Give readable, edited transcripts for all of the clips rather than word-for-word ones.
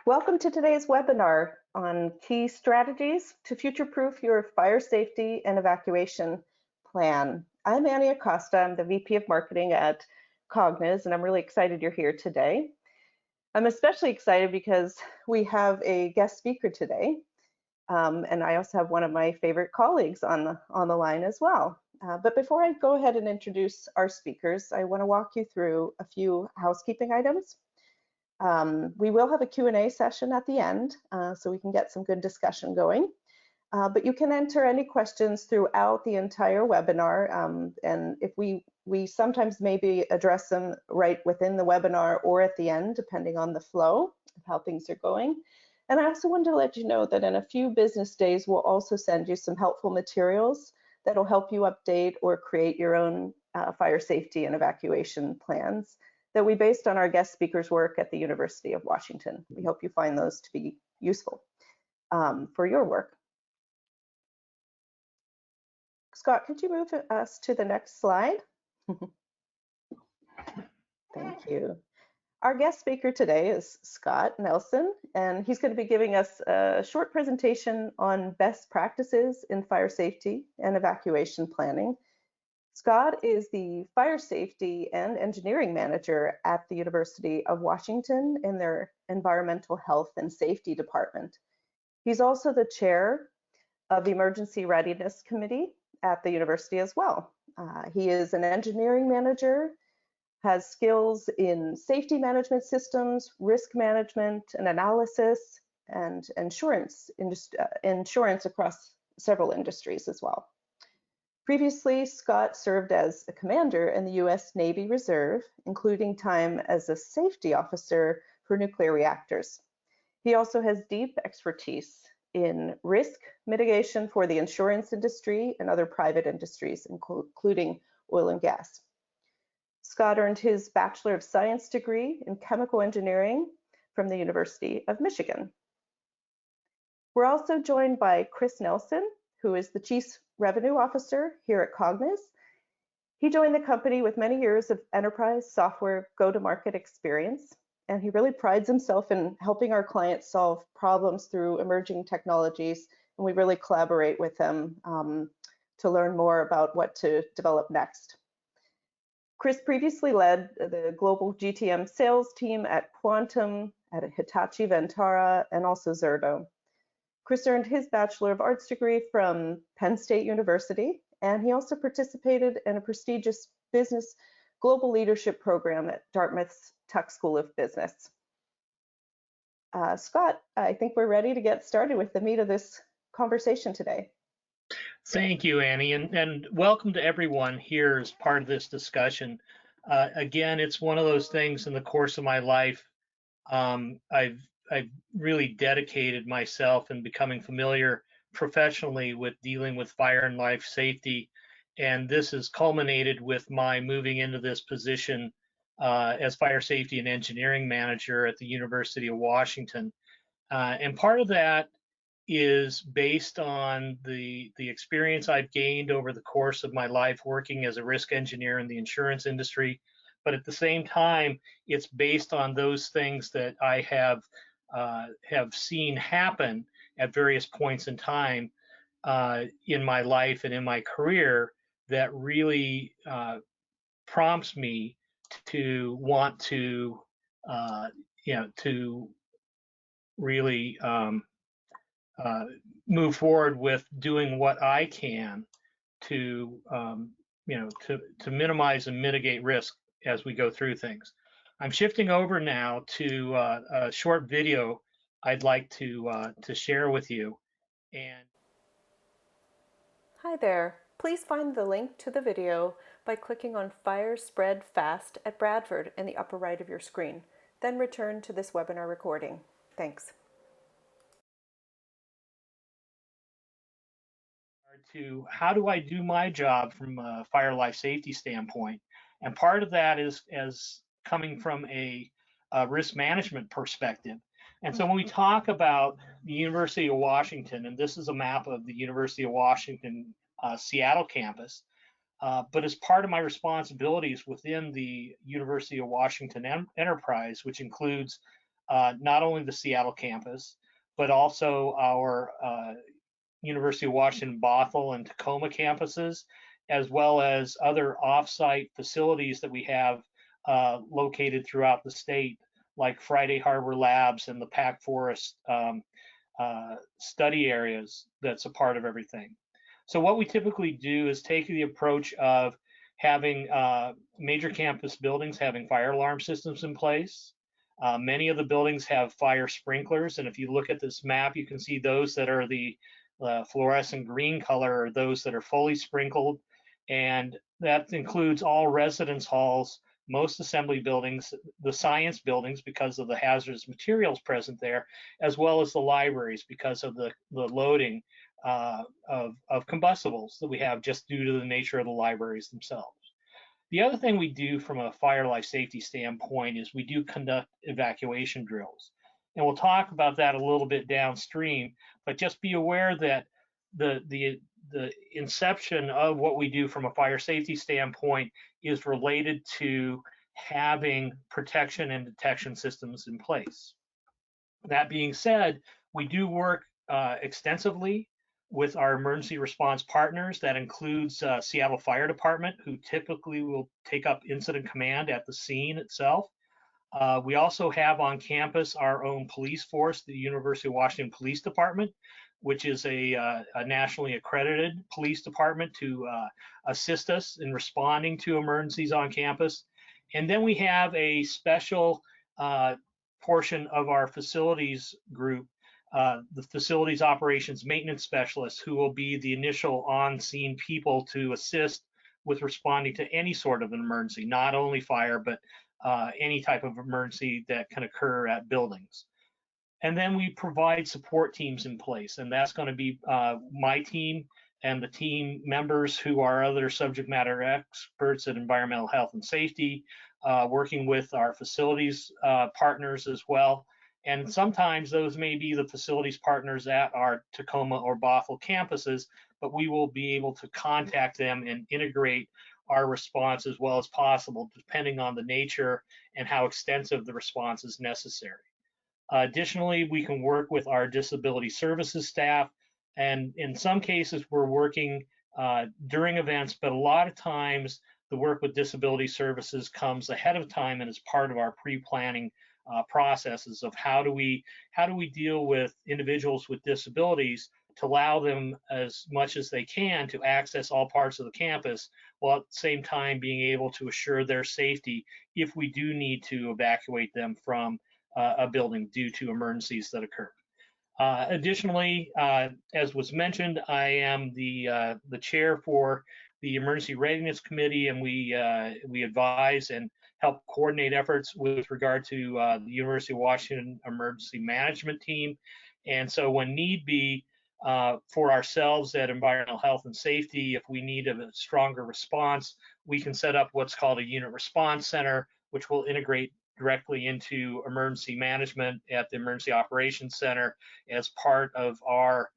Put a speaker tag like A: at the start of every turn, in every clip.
A: Welcome to today's webinar on key strategies to future-proof your fire safety and evacuation plan. I'm Annie Acosta. I'm the VP of Marketing at Kogniz, and I'm really excited you're here today. I'm especially excited because we have a guest speaker today, and I also have one of my favorite colleagues on the line as well. But before I go ahead and introduce our speakers, I want to walk you through a few housekeeping items. We will have a Q&A session at the end, so we can get some good discussion going. But you can enter any questions throughout the entire webinar, and if we sometimes maybe address them right within the webinar or at the end, depending on the flow of how things are going. And I also wanted to let you know that in a few business days, we'll also send you some helpful materials that'll help you update or create your own fire safety and evacuation plans that we based on our guest speakers' work at the University of Washington. We hope you find those to be useful for your work. Scott, could you move us to the next slide? Thank you. Our guest speaker today is Scott Nelson, and he's going to be giving us a short presentation on best practices in fire safety and evacuation planning. Scott is the Fire Safety and Engineering Manager at the University of Washington in their Environmental Health and Safety Department. He's also the chair of the Emergency Readiness Committee at the university as well. He is an engineering manager, has skills in safety management systems, risk management and analysis, and insurance across several industries as well. Previously, Scott served as a commander in the U.S. Navy Reserve, including time as a safety officer for nuclear reactors. He also has deep expertise in risk mitigation for the insurance industry and other private industries, including oil and gas. Scott earned his Bachelor of Science degree in chemical engineering from the University of Michigan. We're also joined by Chris Nelson, who is the Chief Revenue Officer here at Kogniz. He joined the company with many years of enterprise software go-to-market experience, and he really prides himself in helping our clients solve problems through emerging technologies, and we really collaborate with him to learn more about what to develop next. Chris previously led the global GTM sales team at Quantum, at Hitachi Vantara, and also Zerto. Chris earned his Bachelor of Arts degree from Penn State University, and he also participated in a prestigious business global leadership program at Dartmouth's Tuck School of Business. Scott, I think we're ready to get started with the meat of this conversation today.
B: Thank you, Annie, and welcome to everyone here as part of this discussion. Again, it's one of those things in the course of my life. I've really dedicated myself in becoming familiar professionally with dealing with fire and life safety, and this has culminated with my moving into this position as Fire Safety and Engineering Manager at the University of Washington. And part of that is based on the experience I've gained over the course of my life working as a risk engineer in the insurance industry, but at the same time, it's based on those things that I have seen happen at various points in time in my life and in my career that really prompts me to want to, to really move forward with doing what I can to, to minimize and mitigate risk as we go through things. I'm shifting over now to a short video I'd like to share with you. And
C: hi there. Please find the link to the video by clicking on Fire Spread Fast at Bradford in the upper right of your screen. Then return to this webinar recording. Thanks.
B: To how do I do my job from a fire life safety standpoint? And part of that is coming from a risk management perspective. And so when we talk about the University of Washington, and this is a map of the University of Washington Seattle campus, but as part of my responsibilities within the University of Washington enterprise, which includes not only the Seattle campus, but also our University of Washington Bothell and Tacoma campuses, as well as other offsite facilities that we have located throughout the state, like Friday Harbor Labs and the Pack Forest study areas that's a part of everything. So what we typically do is take the approach of having major campus buildings having fire alarm systems in place. Many of the buildings have fire sprinklers, and if you look at this map, you can see those that are the fluorescent green color are those that are fully sprinkled, and that includes all residence halls, most assembly buildings, the science buildings because of the hazardous materials present there, as well as the libraries because of the loading of combustibles that we have just due to the nature of the libraries themselves. The other thing we do from a fire life safety standpoint is we do conduct evacuation drills. And we'll talk about that a little bit downstream, but just be aware that the inception of what we do from a fire safety standpoint is related to having protection and detection systems in place. That being said, we do work extensively with our emergency response partners. That includes Seattle Fire Department, who typically will take up incident command at the scene itself. We also have on campus our own police force, the University of Washington Police Department, which is a nationally accredited police department to assist us in responding to emergencies on campus. And then we have a special portion of our facilities group, the facilities operations maintenance specialists, who will be the initial on-scene people to assist with responding to any sort of an emergency, not only fire, but any type of emergency that can occur at buildings. And then we provide support teams in place, and that's going to be my team and the team members who are other subject matter experts in environmental health and safety, working with our facilities partners as well. And sometimes those may be the facilities partners at our Tacoma or Bothell campuses, but we will be able to contact them and integrate our response as well as possible, depending on the nature and how extensive the response is necessary. Additionally, we can work with our disability services staff, and in some cases we're working during events, but a lot of times the work with disability services comes ahead of time and is part of our pre-planning processes of how do we deal with individuals with disabilities to allow them as much as they can to access all parts of the campus, while at the same time being able to assure their safety if we do need to evacuate them from a building due to emergencies that occur. Additionally, as was mentioned, I am the chair for the Emergency Readiness Committee, and we advise and help coordinate efforts with regard to the University of Washington Emergency Management Team. And so when need be, for ourselves at Environmental Health and Safety, if we need a stronger response, we can set up what's called a unit response center, which will integrate directly into emergency management at the Emergency Operations Center as part of our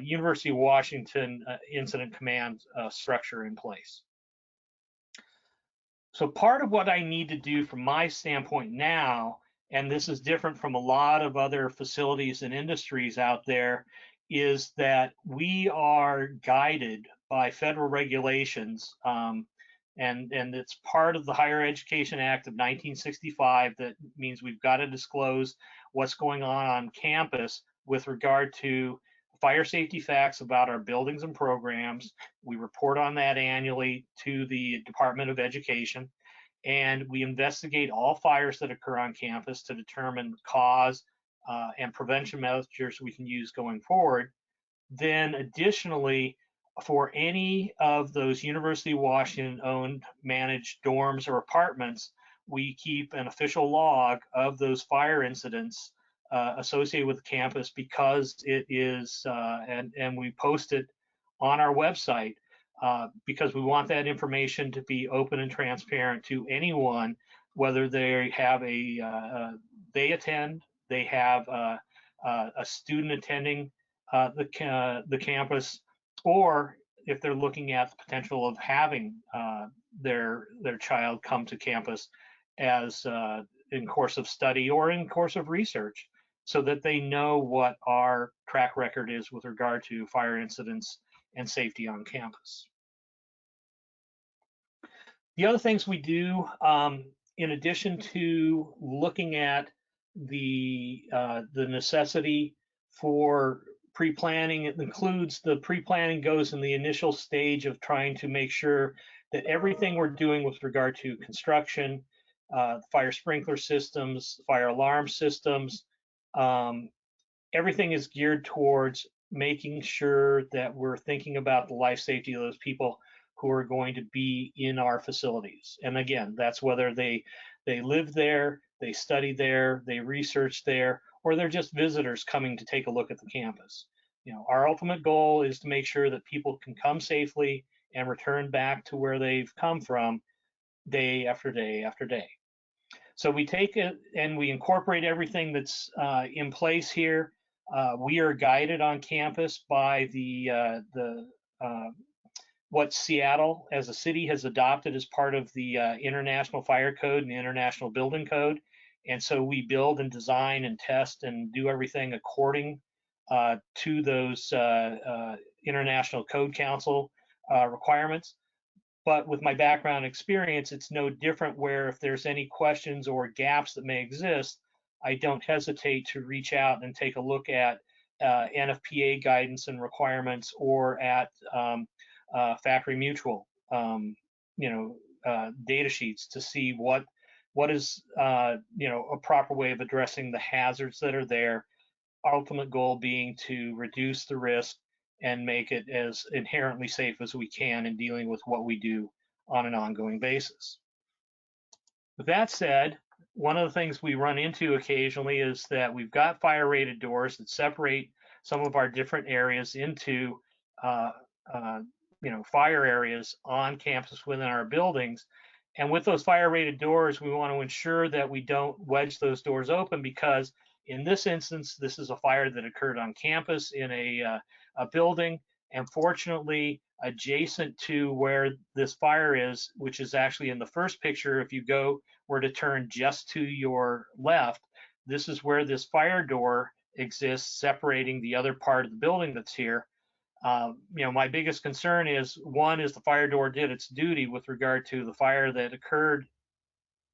B: University of Washington Incident Command structure in place. So part of what I need to do from my standpoint now, and this is different from a lot of other facilities and industries out there, is that we are guided by federal regulations, and it's part of the Higher Education Act of 1965 that means we've got to disclose what's going on campus with regard to fire safety facts about our buildings and programs. We report on that annually to the Department of Education, and we investigate all fires that occur on campus to determine cause and prevention measures we can use going forward. Then additionally, for any of those University of Washington owned managed dorms or apartments, we keep an official log of those fire incidents associated with the campus, because it is, and we post it on our website because we want that information to be open and transparent to anyone, whether they have they have a student attending the campus, or if they're looking at the potential of having their child come to campus as in course of study or in course of research, so that they know what our track record is with regard to fire incidents and safety on campus. The other things we do, in addition to looking at the necessity for pre-planning, it includes the pre-planning goes in the initial stage of trying to make sure that everything we're doing with regard to construction, fire sprinkler systems, fire alarm systems, everything is geared towards making sure that we're thinking about the life safety of those people who are going to be in our facilities. And again, that's whether they live there, they study there, they research there, or they're just visitors coming to take a look at the campus. You know, our ultimate goal is to make sure that people can come safely and return back to where they've come from day after day after day. So we take it and we incorporate everything that's in place here. We are guided on campus by what Seattle as a city has adopted as part of the International Fire Code and the International Building Code. And so we build and design and test and do everything according to those International Code Council requirements. But with my background experience, it's no different where if there's any questions or gaps that may exist, I don't hesitate to reach out and take a look at NFPA guidance and requirements or at Factory Mutual, data sheets to see what is, a proper way of addressing the hazards that are there. Ultimate goal being to reduce the risk and make it as inherently safe as we can in dealing with what we do on an ongoing basis. With that said, one of the things we run into occasionally is that we've got fire rated doors that separate some of our different areas into fire areas on campus within our buildings. And with those fire rated doors, we want to ensure that we don't wedge those doors open, because in this instance, this is a fire that occurred on campus in a building, and fortunately adjacent to where this fire is, which is actually in the first picture. If you were to turn just to your left, this is where this fire door exists, separating the other part of the building that's here. My biggest concern is, one, is the fire door did its duty with regard to the fire that occurred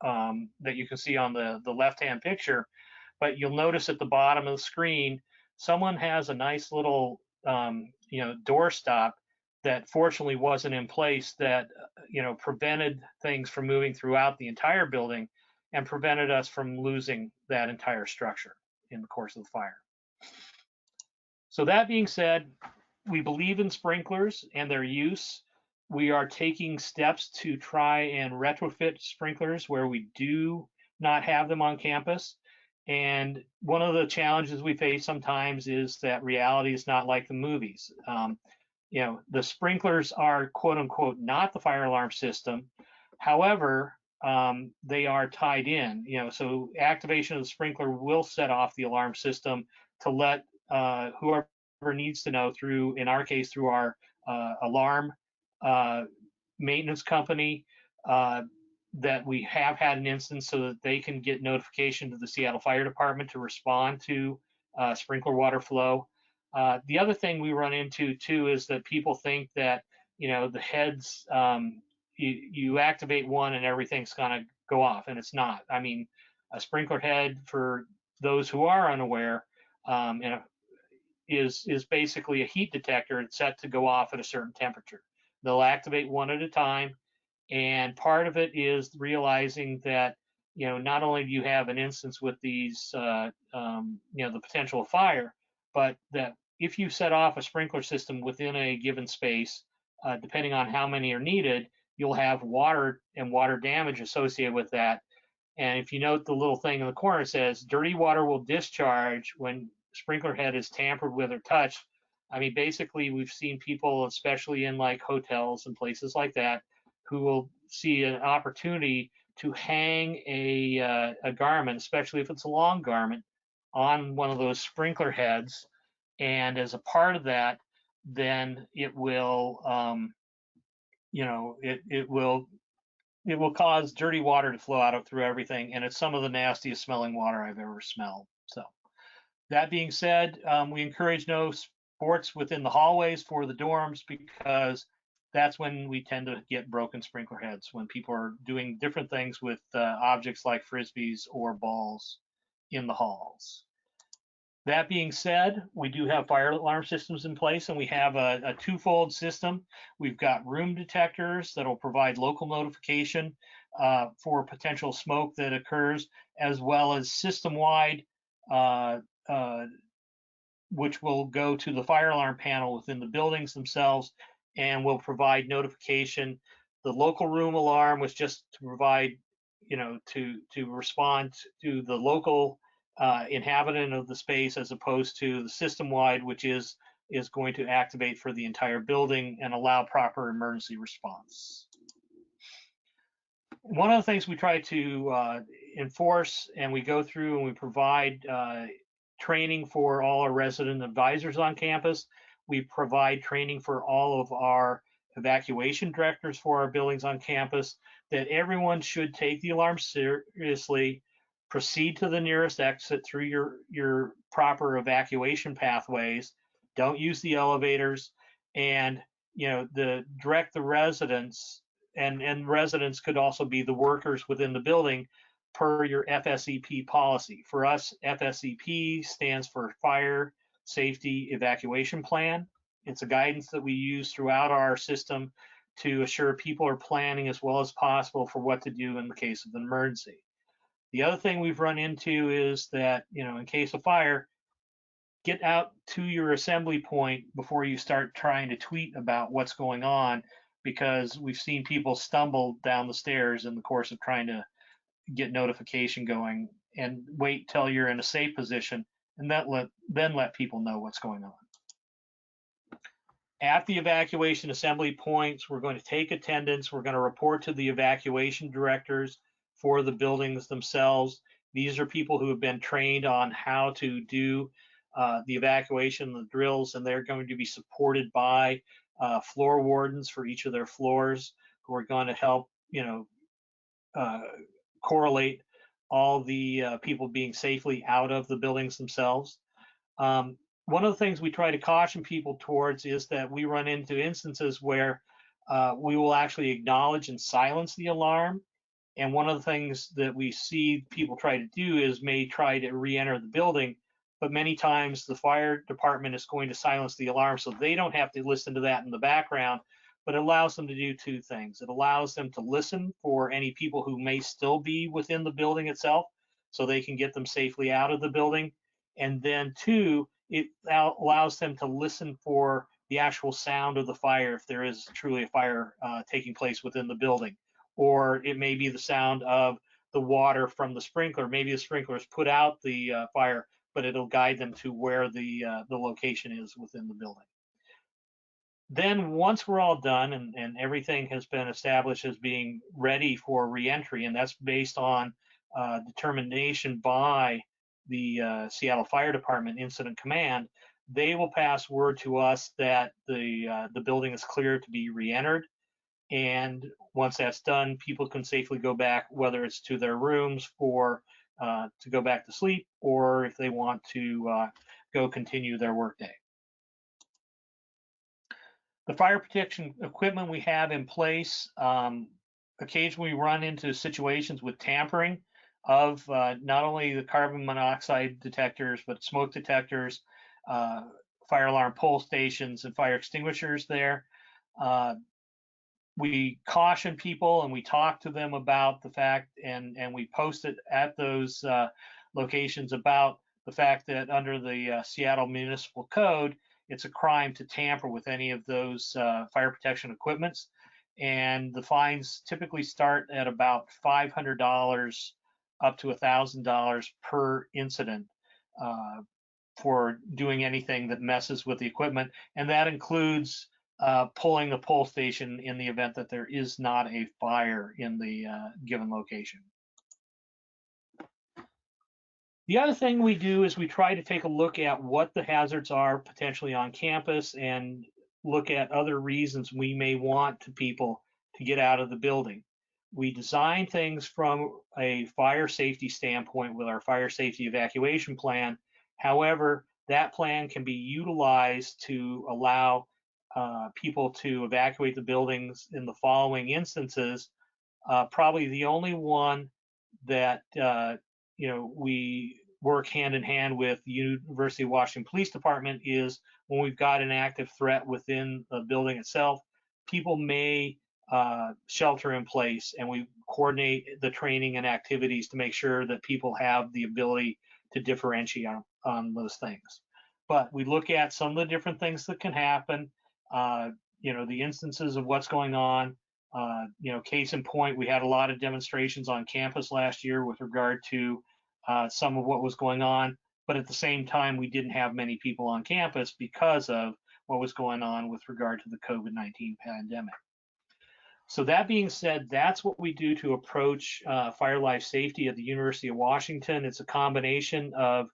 B: that you can see on the left-hand picture. But you'll notice at the bottom of the screen, someone has a nice little door stop that fortunately wasn't in place, that prevented things from moving throughout the entire building and prevented us from losing that entire structure in the course of the fire. So that being said, we believe in sprinklers and their use. We are taking steps to try and retrofit sprinklers where we do not have them on campus. And one of the challenges we face sometimes is that reality is not like the movies. The sprinklers are, quote unquote, not the fire alarm system. However, they are tied in. So activation of the sprinkler will set off the alarm system to let whoever needs to know through, in our case, through our alarm maintenance company, that we have had an instance, so that they can get notification to the Seattle Fire Department to respond to sprinkler water flow. The other thing we run into too is that people think that the heads, you activate one and everything's gonna go off, and it's not. I mean, a sprinkler head, for those who are unaware, is basically a heat detector. It's set to go off at a certain temperature. They'll activate one at a time. And part of it is realizing that, not only do you have an instance with these, the potential of fire, but that if you set off a sprinkler system within a given space, depending on how many are needed, you'll have water and water damage associated with that. And if you note the little thing in the corner, it says dirty water will discharge when sprinkler head is tampered with or touched. I mean, basically, we've seen people, especially in like hotels and places like that, who will see an opportunity to hang a garment, especially if it's a long garment, on one of those sprinkler heads. And as a part of that, then it will, it will it will cause dirty water to flow out through everything, and it's some of the nastiest smelling water I've ever smelled. So that being said, we encourage no sports within the hallways for the dorms, because that's when we tend to get broken sprinkler heads, when people are doing different things with objects like frisbees or balls in the halls. That being said, we do have fire alarm systems in place, and we have a twofold system. We've got room detectors that will provide local notification for potential smoke that occurs, as well as system-wide, which will go to the fire alarm panel within the buildings themselves and will provide notification. The local room alarm was just to provide, to respond to the local inhabitant of the space, as opposed to the system-wide, which is going to activate for the entire building and allow proper emergency response. One of the things we try to enforce, and we go through and we provide training for all our resident advisors on campus. We provide training for all of our evacuation directors for our buildings on campus, that everyone should take the alarm seriously, proceed to the nearest exit through your proper evacuation pathways, don't use the elevators, and direct the residents, and residents could also be the workers within the building, per your FSEP policy. For us, FSEP stands for Fire Safety Evacuation Plan. It's a guidance that we use throughout our system to assure people are planning as well as possible for what to do in the case of an emergency. The other thing we've run into is that, in case of fire, get out to your assembly point before you start trying to tweet about what's going on, because we've seen people stumble down the stairs in the course of trying to get notification going, and wait till you're in a safe position, and then let people know what's going on. At the evacuation assembly points, we're going to take attendance. We're going to report to the evacuation directors for the buildings themselves. These are people who have been trained on how to do the evacuation, the drills, and they're going to be supported by floor wardens for each of their floors, who are going to help, correlate all the people being safely out of the buildings themselves. One of the things we try to caution people towards is that we run into instances where we will actually acknowledge and silence the alarm. And one of the things that we see people try to do is may try to re-enter the building, but many times the fire department is going to silence the alarm, so they don't have to listen to that in the background. But it allows them to do two things. It allows them to listen for any people who may still be within the building itself, so they can get them safely out of the building. And then two, it allows them to listen for the actual sound of the fire, if there is truly a fire taking place within the building. Or it may be the sound of the water from the sprinkler. Maybe the sprinkler's put out the fire, but it'll guide them to where the location is within the building. Then once we're all done and everything has been established as being ready for reentry, and that's based on determination by the Seattle Fire Department Incident Command, they will pass word to us that the building is clear to be reentered. And once that's done, people can safely go back, whether it's to their rooms for to go back to sleep, or if they want to go continue their workday. The fire protection equipment we have in place, occasionally we run into situations with tampering of not only the carbon monoxide detectors, but smoke detectors, fire alarm pole stations, and fire extinguishers there. We caution people and we talk to them about the fact, and we post it at those locations about the fact that under the Seattle Municipal Code, it's a crime to tamper with any of those fire protection equipments. And the fines typically start at about $500 up to $1,000 per incident for doing anything that messes with the equipment. And that includes pulling the pole station in the event that there is not a fire in the given location. The other thing we do is we try to take a look at what the hazards are potentially on campus and look at other reasons we may want people to get out of the building. we design things from a fire safety standpoint with our fire safety evacuation plan. However, that plan can be utilized to allow people to evacuate the buildings in the following instances. Probably the only one that we work hand in hand with the University of Washington Police Department is when we've got an active threat within the building itself. People may shelter in place, and we coordinate the training and activities to make sure that people have the ability to differentiate on those things. But we look at some of the different things that can happen, the instances of what's going on. Case in point, we had a lot of demonstrations on campus last year with regard to some of what was going on, but at the same time, we didn't have many people on campus because of what was going on with regard to the COVID-19 pandemic. So that being said, that's what we do to approach fire life safety at the University of Washington. It's a combination of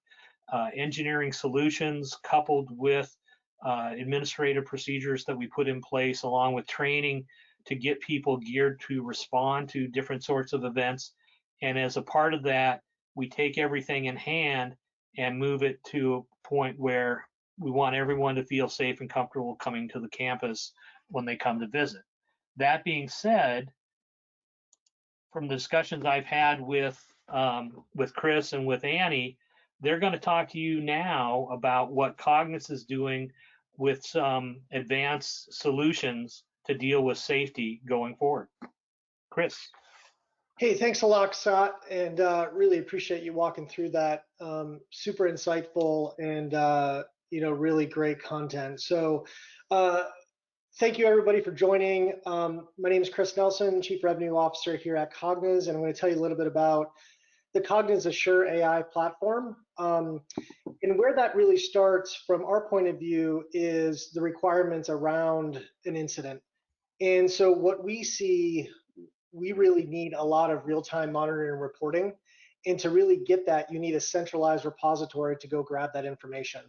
B: engineering solutions coupled with administrative procedures that we put in place, along with training to get people geared to respond to different sorts of events. And as a part of that, we take everything in hand and move it to a point where we want everyone to feel safe and comfortable coming to the campus when they come to visit. That being said, from the discussions I've had with Chris and with Annie, they're going to talk to you now about what Kogniz is doing with some advanced solutions to deal with safety going forward. Chris.
D: Hey, thanks a lot, Scott, and really appreciate you walking through that. Super insightful and really great content. So thank you everybody for joining. My name is Chris Nelson, Chief Revenue Officer here at Kogniz, and I'm going to tell you a little bit about the Kogniz Assure AI platform. And where that really starts from our point of view is the requirements around an incident. And so what we see, we really need a lot of real-time monitoring and reporting. And to really get that, you need a centralized repository to go grab that information.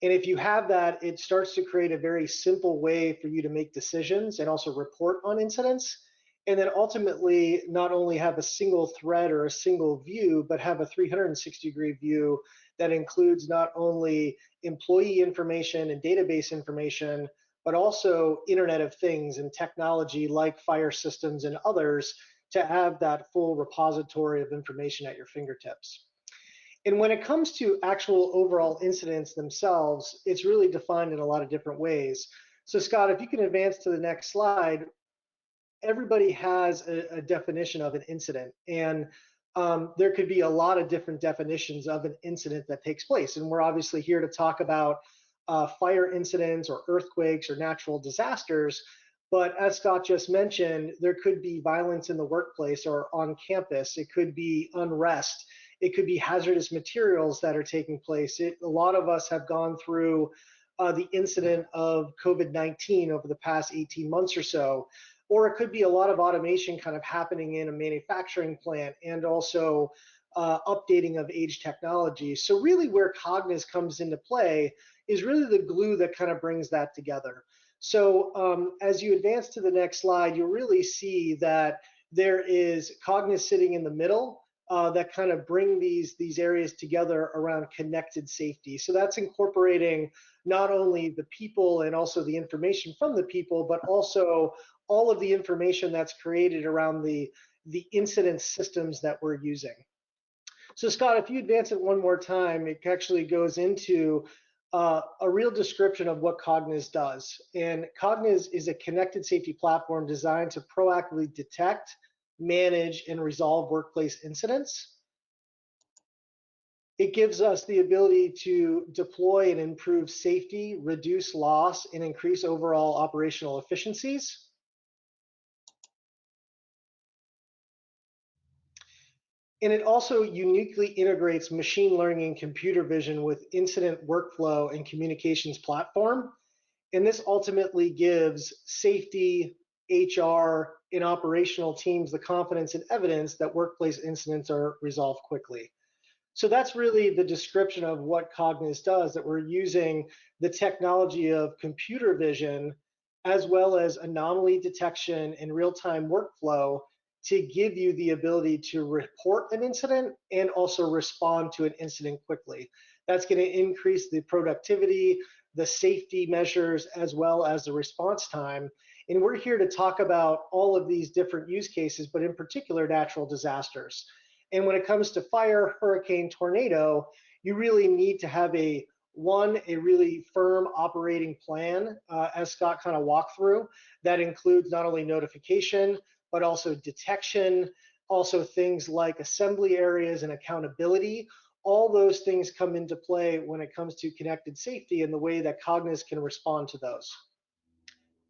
D: And if you have that, it starts to create a very simple way for you to make decisions and also report on incidents. And then ultimately, not only have a single thread or a single view, but have a 360-degree view that includes not only employee information and database information, but also Internet of Things and technology like fire systems and others to have that full repository of information at your fingertips. And when it comes to actual overall incidents themselves, it's really defined in a lot of different ways. So Scott, if you can advance to the next slide, everybody has a definition of an incident. And there could be a lot of different definitions of an incident that takes place. And we're obviously here to talk about fire incidents or earthquakes or natural disasters. But as Scott just mentioned, there could be violence in the workplace or on campus. It could be unrest. It could be hazardous materials that are taking place. A lot of us have gone through the incident of COVID-19 over the past 18 months or so. Or it could be a lot of automation kind of happening in a manufacturing plant and also updating of age technology. So really where Kogniz comes into play is really the glue that kind of brings that together. So as you advance to the next slide, you'll really see that there is Kogniz sitting in the middle that kind of bring these areas together around connected safety. So that's incorporating not only the people and also the information from the people, but also all of the information that's created around the incident systems that we're using. So Scott, if you advance it one more time, it actually goes into a real description of what Kogniz does. And Kogniz is a connected safety platform designed to proactively detect, manage, and resolve workplace incidents. It gives us the ability to deploy and improve safety, reduce loss, and increase overall operational efficiencies. And it also uniquely integrates machine learning and computer vision with incident workflow and communications platform. And this ultimately gives safety, HR, and operational teams the confidence and evidence that workplace incidents are resolved quickly. So that's really the description of what Kogniz does, that we're using the technology of computer vision as well as anomaly detection and real-time workflow to give you the ability to report an incident and also respond to an incident quickly. That's going to increase the productivity, the safety measures, as well as the response time. And we're here to talk about all of these different use cases, but in particular, natural disasters. And when it comes to fire, hurricane, tornado, you really need to have a really firm operating plan, as Scott kind of walked through, that includes not only notification, but also detection, also things like assembly areas and accountability. All those things come into play when it comes to connected safety and the way that Kogniz can respond to those.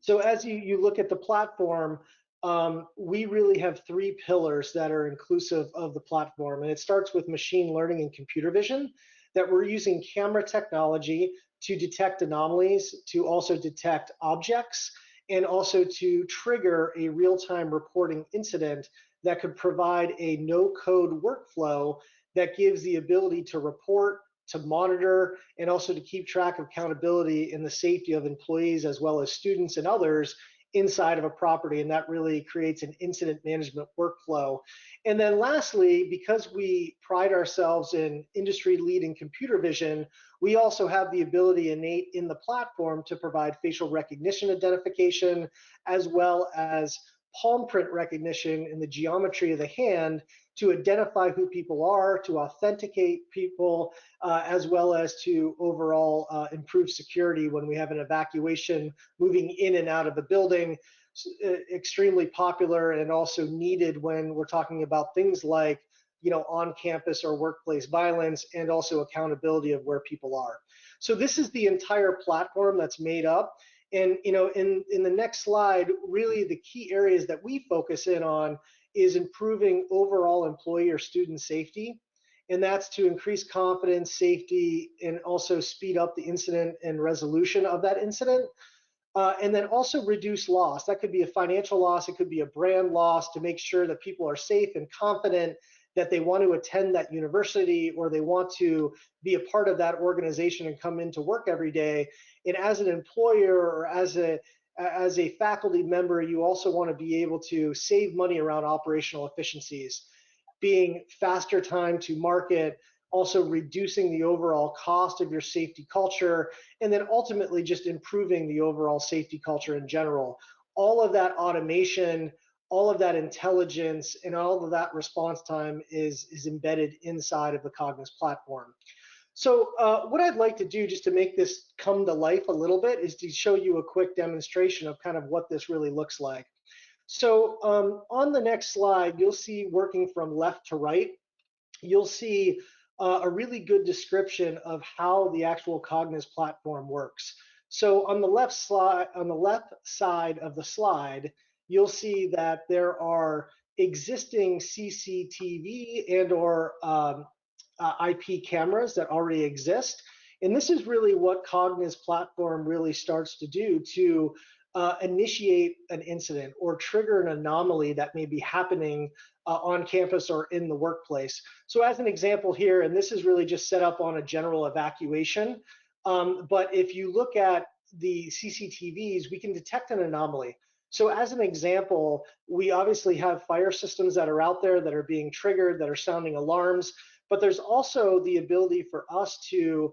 D: So as you look at the platform, we really have three pillars that are inclusive of the platform. And it starts with machine learning and computer vision, that we're using camera technology to detect anomalies, to also detect objects, and also to trigger a real-time reporting incident that could provide a no-code workflow that gives the ability to report, to monitor, and also to keep track of accountability in the safety of employees as well as students and others inside of a property. And that really creates an incident management workflow. And then lastly, because we pride ourselves in industry leading computer vision, we also have the ability innate in the platform to provide facial recognition identification, as well as palm print recognition in the geometry of the hand to identify who people are, to authenticate people, as well as to overall improve security when we have an evacuation moving in and out of the building. Extremely popular and also needed when we're talking about things like, on-campus or workplace violence, and also accountability of where people are. So this is the entire platform that's made up. And in the next slide, really the key areas that we focus in on is improving overall employee or student safety. And that's to increase confidence, safety, and also speed up the incident and resolution of that incident. And then also reduce loss. That could be a financial loss, it could be a brand loss, to make sure that people are safe and confident that they want to attend that university or they want to be a part of that organization and come into work every day. And as an employer or as a faculty member, you also want to be able to save money around operational efficiencies, being faster time to market, also reducing the overall cost of your safety culture, and then ultimately just improving the overall safety culture in general. All of that automation, all of that intelligence, and all of that response time is embedded inside of the Kogniz platform. So what I'd like to do, just to make this come to life a little bit, is to show you a quick demonstration of kind of what this really looks like. So on the next slide, you'll see, working from left to right, you'll see a really good description of how the actual Kogniz platform works. So on the left side of the slide, you'll see that there are existing CCTV and or IP cameras that already exist. And this is really what Kogniz platform really starts to do to initiate an incident or trigger an anomaly that may be happening on campus or in the workplace. So as an example here, and this is really just set up on a general evacuation, but if you look at the CCTVs, we can detect an anomaly. So as an example, we obviously have fire systems that are out there that are being triggered, that are sounding alarms, but there's also the ability for us to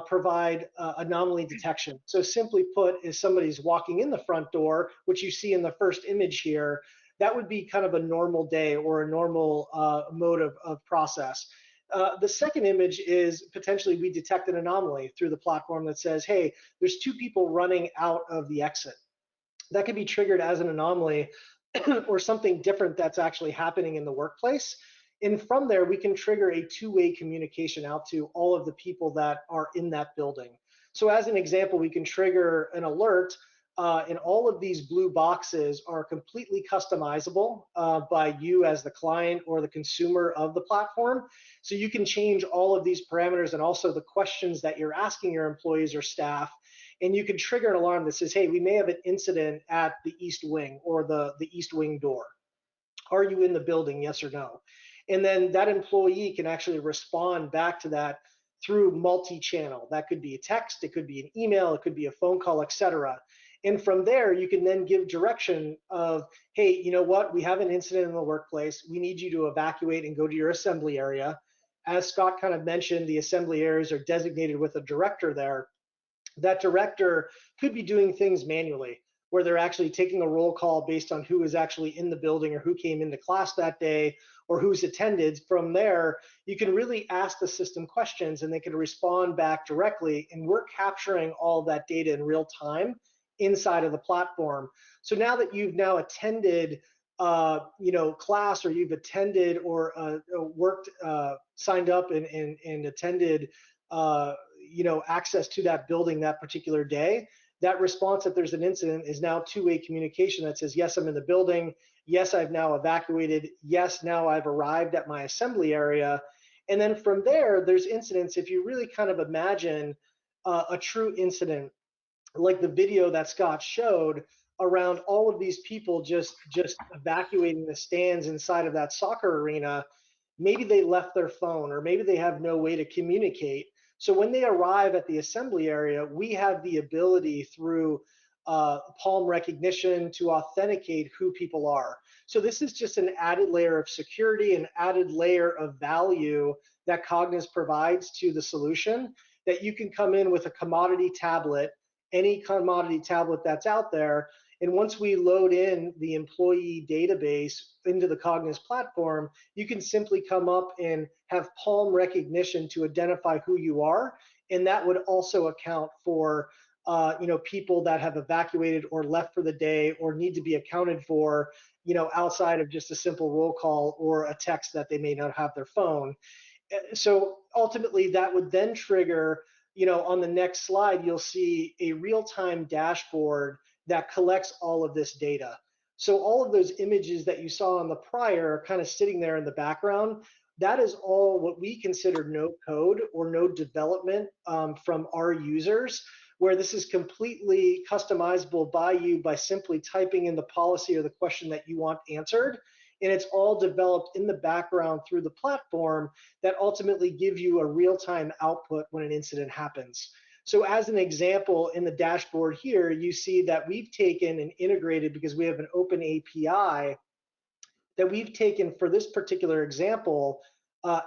D: provide anomaly detection. So simply put, if somebody's walking in the front door, which you see in the first image here, that would be kind of a normal day or a normal mode of process. The second image is potentially we detect an anomaly through the platform that says, hey, there's two people running out of the exit. That could be triggered as an anomaly or something different that's actually happening in the workplace. And from there, we can trigger a two-way communication out to all of the people that are in that building. So as an example, we can trigger an alert, and all of these blue boxes are completely customizable by you as the client or the consumer of the platform. So you can change all of these parameters and also the questions that you're asking your employees or staff. And you can trigger an alarm that says, hey, we may have an incident at the east wing or the east wing door. Are you in the building, yes or no? And then that employee can actually respond back to that through multi-channel. That could be a text, it could be an email, it could be a phone call, etc. And from there, you can then give direction of, hey, you know what, we have an incident in the workplace. We need you to evacuate and go to your assembly area. As Scott kind of mentioned, the assembly areas are designated with a director there. That director could be doing things manually, where they're actually taking a roll call based on who is actually in the building or who came into class that day or who's attended. From there, you can really ask the system questions and they can respond back directly. And we're capturing all of that data in real time inside of the platform. So now that you've now attended class, or you've attended or worked, signed up and attended access to that building that particular day, that response if there's an incident is now two-way communication that says, yes, I'm in the building, yes, I've now evacuated, yes, now I've arrived at my assembly area. And then from there, there's incidents. If you really kind of imagine a true incident, like the video that Scott showed around all of these people just evacuating the stands inside of that soccer arena, maybe they left their phone or maybe they have no way to communicate. So when they arrive at the assembly area, we have the ability through palm recognition to authenticate who people are. So this is just an added layer of security, an added layer of value that Kogniz provides to the solution, that you can come in with a commodity tablet, any commodity tablet that's out there. And once we load in the employee database into the Kogniz platform, you can simply come up and have palm recognition to identify who you are. And that would also account for people that have evacuated or left for the day or need to be accounted for, outside of just a simple roll call or a text that they may not have their phone. So ultimately, that would then trigger, on the next slide, you'll see a real-time dashboard that collects all of this data. So all of those images that you saw on the prior are kind of sitting there in the background. That is all what we consider no code or no development from our users, where this is completely customizable by you by simply typing in the policy or the question that you want answered. And it's all developed in the background through the platform that ultimately give you a real-time output when an incident happens. So as an example, in the dashboard here, you see that we've taken and integrated, because we have an open API, that we've taken for this particular example,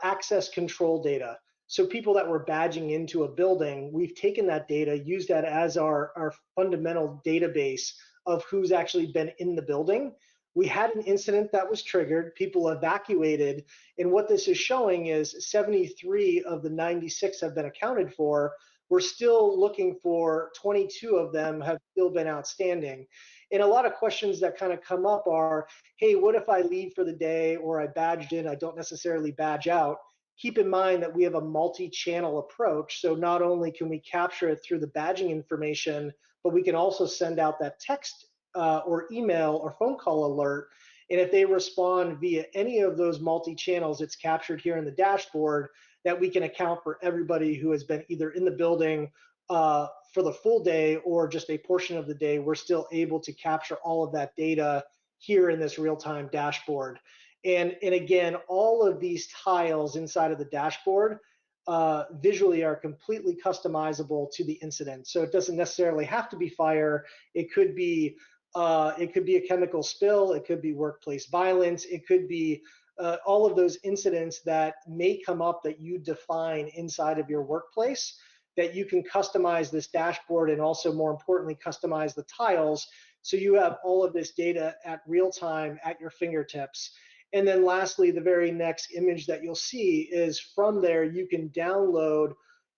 D: access control data. So people that were badging into a building, we've taken that data, used that as our fundamental database of who's actually been in the building. We had an incident that was triggered, people evacuated, and what this is showing is 73 of the 96 have been accounted for. We're still looking for 22 of them have still been outstanding. And a lot of questions that kind of come up are, hey, what if I leave for the day or I badged in, I don't necessarily badge out? Keep in mind that we have a multi-channel approach. So not only can we capture it through the badging information, but we can also send out that text or email or phone call alert. And if they respond via any of those multi-channels, it's captured here in the dashboard, that we can account for everybody who has been either in the building for the full day or just a portion of the day. We're still able to capture all of that data here in this real-time dashboard. And again, all of these tiles inside of the dashboard visually are completely customizable to the incident. So it doesn't necessarily have to be fire. It could be a chemical spill. It could be workplace violence. It could be all of those incidents that may come up that you define inside of your workplace, that you can customize this dashboard and also, more importantly, customize the tiles so you have all of this data at real time at your fingertips. And then lastly, the very next image that you'll see is from there you can download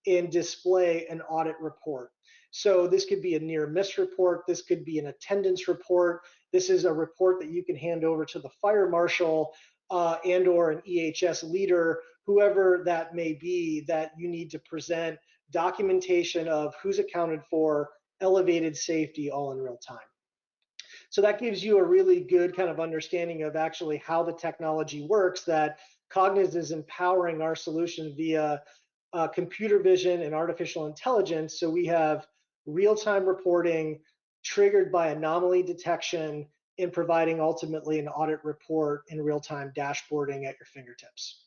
D: and display an audit report. So this could be a near miss report, this could be an attendance report, this is a report that you can hand over to the fire marshal and or an EHS leader, whoever that may be, that you need to present documentation of who's accounted for, elevated safety, all in real time. So that gives you a really good kind of understanding of actually how the technology works, that Kogniz is empowering our solution via computer vision and artificial intelligence. So we have real-time reporting triggered by anomaly detection and providing ultimately an audit report and real-time dashboarding at your fingertips.